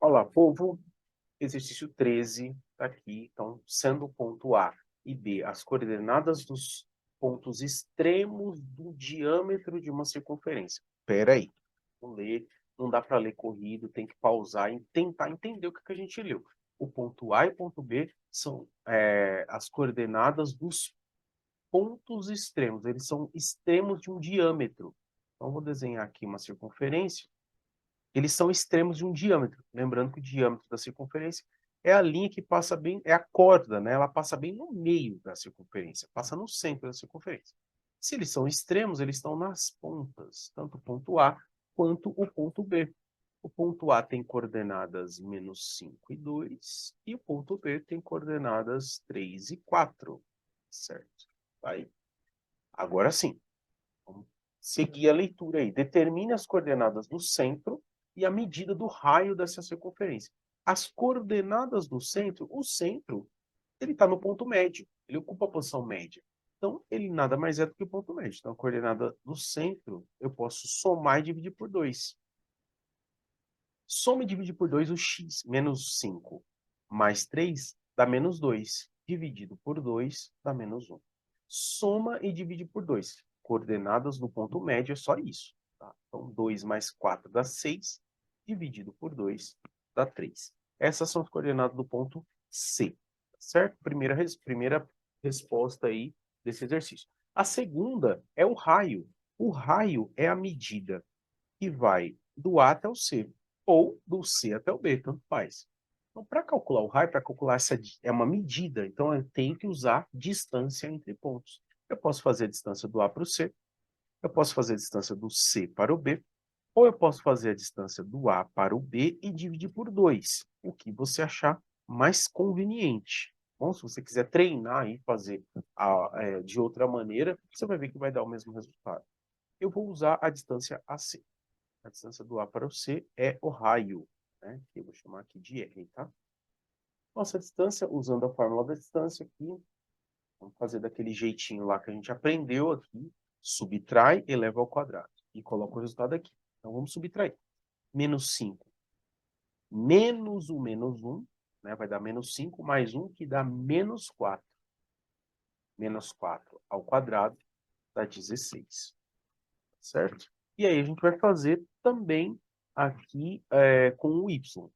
Olá, povo. Exercício 13 está aqui. Então, sendo o ponto A e B as coordenadas dos pontos extremos do diâmetro de uma circunferência. Espera aí, vou ler. Não dá para ler corrido, tem que pausar e tentar entender o que a gente leu. O ponto A e o ponto B são as coordenadas dos pontos extremos. Eles são extremos de um diâmetro. Então, vou desenhar aqui uma circunferência. Eles são extremos de um diâmetro. Lembrando que o diâmetro da circunferência é a linha que passa bem, é a corda, né? Ela passa bem no meio da circunferência, passa no centro da circunferência. Se eles são extremos, eles estão nas pontas, tanto o ponto A quanto o ponto B. O ponto A tem coordenadas -5 e 2, e o ponto B tem coordenadas 3 e 4. Certo? Aí. Agora sim, vamos seguir a leitura aí. Determine as coordenadas do centro e a medida do raio dessa circunferência. As coordenadas do centro, o centro, ele está no ponto médio, ele ocupa a posição média. Então, ele nada mais é do que o ponto médio. Então, a coordenada do centro, eu posso somar e dividir por 2. Soma e dividir por 2 o x, -5, mais 3 dá -2. Dividido por 2 dá -1. Soma e divide por 2. Coordenadas do ponto médio é só isso. Tá? Então, 2 mais 4 dá 6. Dividido por 2 dá 3. Essas são as coordenadas do ponto C. Certo? Primeira resposta aí desse exercício. A segunda é o raio. O raio é a medida que vai do A até o C, ou do C até o B, tanto faz. Então, para calcular o raio, para calcular essa é uma medida, então eu tenho que usar distância entre pontos. Eu posso fazer a distância do A para o C, eu posso fazer a distância do C para o B, ou eu posso fazer a distância do A para o B e dividir por 2, o que você achar mais conveniente. Bom, se você quiser treinar e fazer de outra maneira, você vai ver que vai dar o mesmo resultado. Eu vou usar a distância AC. A distância do A para o C é o raio, né? Que eu vou chamar aqui de R, tá? Nossa distância, usando a fórmula da distância aqui, vamos fazer daquele jeitinho lá que a gente aprendeu aqui, subtrai, eleva ao quadrado. E coloca o resultado aqui. Então, vamos subtrair. -5 menos o -1, né? Vai dar -5 mais 1, que dá -4. -4 ao quadrado dá 16. Certo? E aí a gente vai fazer também aqui com o y.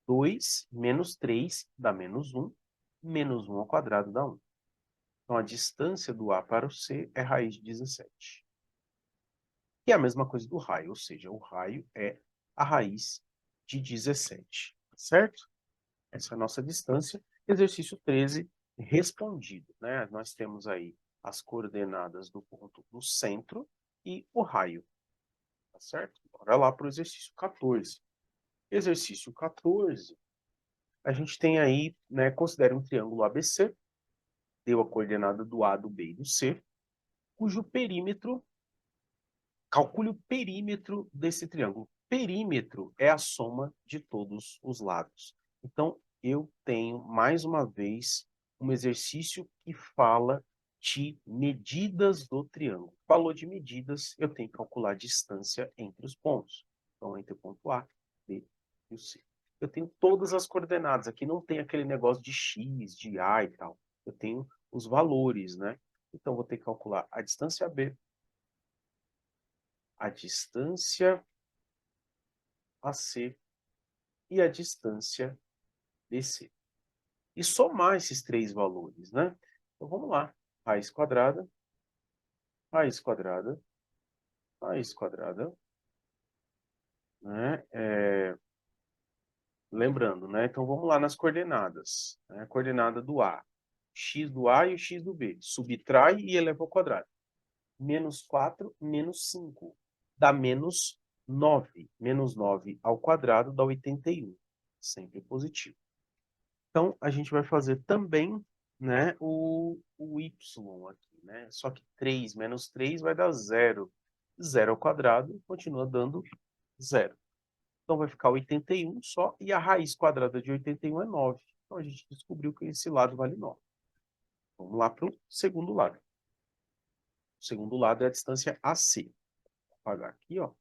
2 menos 3 dá -1, -1 ao quadrado dá 1. Então, a distância do A para o C é raiz de 17. E é a mesma coisa do raio, ou seja, o raio é a raiz de 17. Certo? Essa é a nossa distância. Exercício 13, respondido. Né? Nós temos aí as coordenadas do ponto do centro e o raio. Tá certo? Bora lá para o exercício 14. Exercício 14, a gente tem aí, né, considere um triângulo ABC, deu a coordenada do A, do B e do C, cujo perímetro, calcule o perímetro desse triângulo. Perímetro é a soma de todos os lados. Então, eu tenho, mais uma vez, um exercício que fala de medidas do triângulo. Falou de medidas, eu tenho que calcular a distância entre os pontos. Então, entre o ponto A, B e o C. Eu tenho todas as coordenadas. Aqui não tem aquele negócio de X, de A e tal. Eu tenho os valores, né? Então, vou ter que calcular a distância B, a distância AC e a distância BC. E somar esses três valores, né? Então, vamos lá. Raiz quadrada, raiz quadrada, raiz quadrada, né? Lembrando, né? Então, vamos lá nas coordenadas. Né? A coordenada do A. X do A e o X do B. Subtrai e eleva ao quadrado. -4, -5. Dá -9. -9 ao quadrado dá 81. Sempre positivo. Então, a gente vai fazer também, né, o y aqui, né? Só que 3 menos 3 vai dar 0. 0 ao quadrado continua dando 0. Então, vai ficar 81 só, e a raiz quadrada de 81 é 9. Então, a gente descobriu que esse lado vale 9. Vamos lá para o segundo lado. O segundo lado é a distância AC. Vou apagar aqui, ó.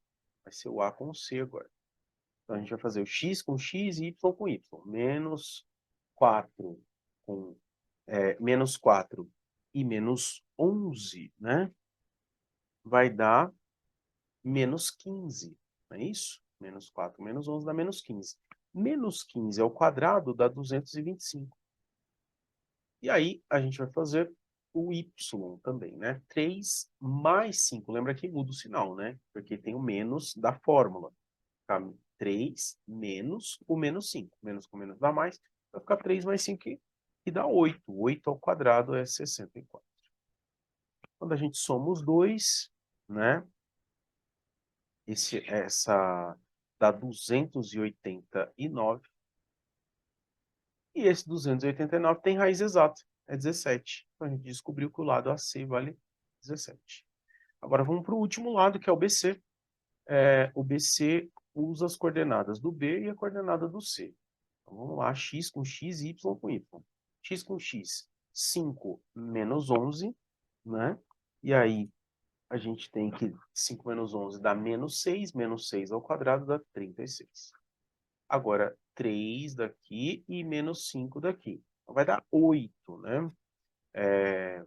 Vai ser o A com o C agora. Então, a gente vai fazer o x com x e y com y. Menos 4 com menos 4 e menos 11, né? Vai dar menos 15, não é isso? Menos 4 menos 11 dá menos 15. Menos 15 ao quadrado dá 225. E aí, a gente vai fazer o y também, né? 3 mais 5. Lembra que muda o sinal, né? Porque tem o menos da fórmula. Tá? 3 menos o menos 5. Menos com menos dá mais. Vai ficar 3 mais 5 que dá 8. 8 ao quadrado é 64. Quando a gente soma os dois, né? Essa dá 289. E esse 289 tem raiz exata, é 17. Então, a gente descobriu que o lado AC vale 17. Agora, vamos para o último lado, que é o BC. O BC usa as coordenadas do B e a coordenada do C. Então, vamos lá, x com x e y com y. X com x, 5 menos 11, né? E aí, a gente tem que 5 menos 11 dá menos 6 ao quadrado dá 36. Agora, 3 daqui e menos 5 daqui. Então, vai dar 8, né?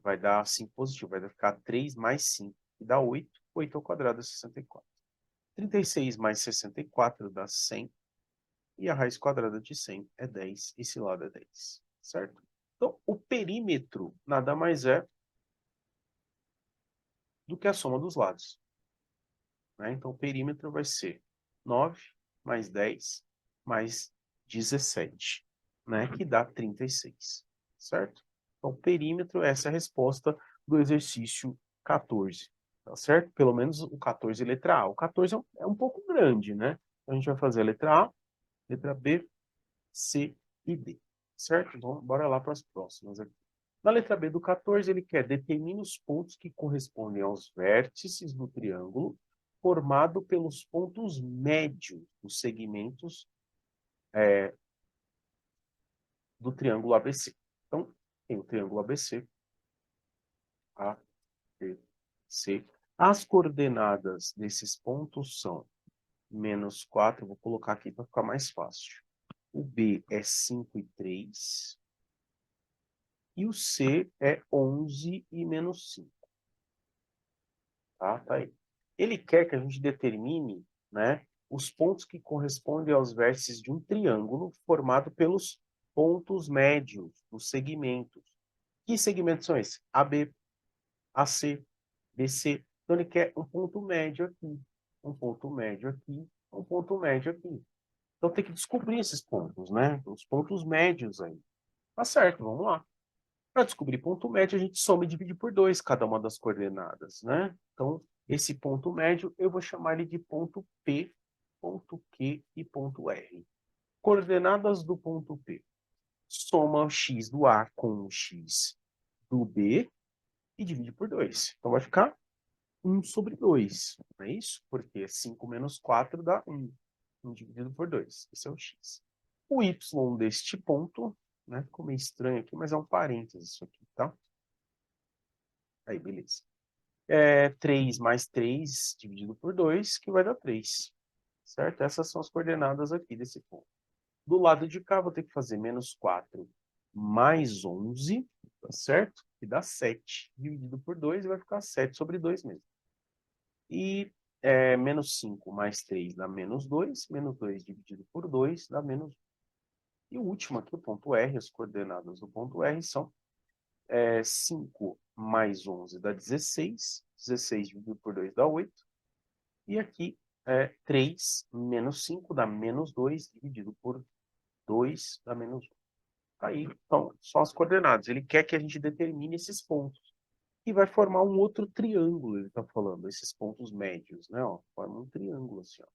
Vai dar 5 positivo, vai ficar 3 mais 5, que dá 8. 8 ao quadrado é 64. 36 mais 64 dá 100. E a raiz quadrada de 100 é 10. Esse lado é 10, certo? Então, o perímetro nada mais é do que a soma dos lados, né? Então, o perímetro vai ser 9 mais 10 mais 17, né? Que dá 36, certo? Então, o perímetro, essa é a resposta do exercício 14, tá certo? Pelo menos o 14 letra A. O 14 é um pouco grande, né? Então, a gente vai fazer a letra A, letra B, C e D, certo? Então, bora lá para as próximas aqui. Na letra B do 14, ele quer determinar os pontos que correspondem aos vértices do triângulo formado pelos pontos médios dos segmentos do triângulo ABC. Então, tem o triângulo ABC, A, B, C. As coordenadas desses pontos são menos 4, vou colocar aqui para ficar mais fácil. O B é 5 e 3. E o C é 11 e menos 5. Tá aí. Ele quer que a gente determine, né, os pontos que correspondem aos vértices de um triângulo formado pelos pontos médios dos segmentos. Que segmentos são esses? AB, AC, BC. Então, ele quer um ponto médio aqui, um ponto médio aqui, um ponto médio aqui. Então, tem que descobrir esses pontos, né? Os pontos médios aí. Tá certo, vamos lá. Para descobrir ponto médio, a gente soma e divide por 2 cada uma das coordenadas, né? Então, esse ponto médio, eu vou chamar ele de ponto P, ponto Q e ponto R. Coordenadas do ponto P. Soma o x do A com o x do B e divide por 2. Então, vai ficar 1 sobre 2, não é isso? Porque 5 menos 4 dá 1. 1 dividido por 2. Esse é o x. O y deste ponto, né? Ficou meio estranho aqui, mas é um parênteses isso aqui, tá? Aí, beleza. 3 mais 3 dividido por 2, que vai dar 3. Certo? Essas são as coordenadas aqui desse ponto. Do lado de cá, vou ter que fazer menos 4 mais 11, tá certo? Que dá 7. Dividido por 2, vai ficar 7 sobre 2 mesmo. E menos 5 mais 3 dá menos 2. Menos 2 dividido por 2 dá menos 1. E o último aqui, o ponto R, as coordenadas do ponto R são 5 mais 11 dá 16. 16 dividido por 2 dá 8. E aqui, 3 menos 5 dá menos 2, dividido por 2 dá menos 1. Aí, então, são as coordenadas. Ele quer que a gente determine esses pontos. E vai formar um outro triângulo, ele está falando, esses pontos médios, né? Ó, forma um triângulo assim, ó.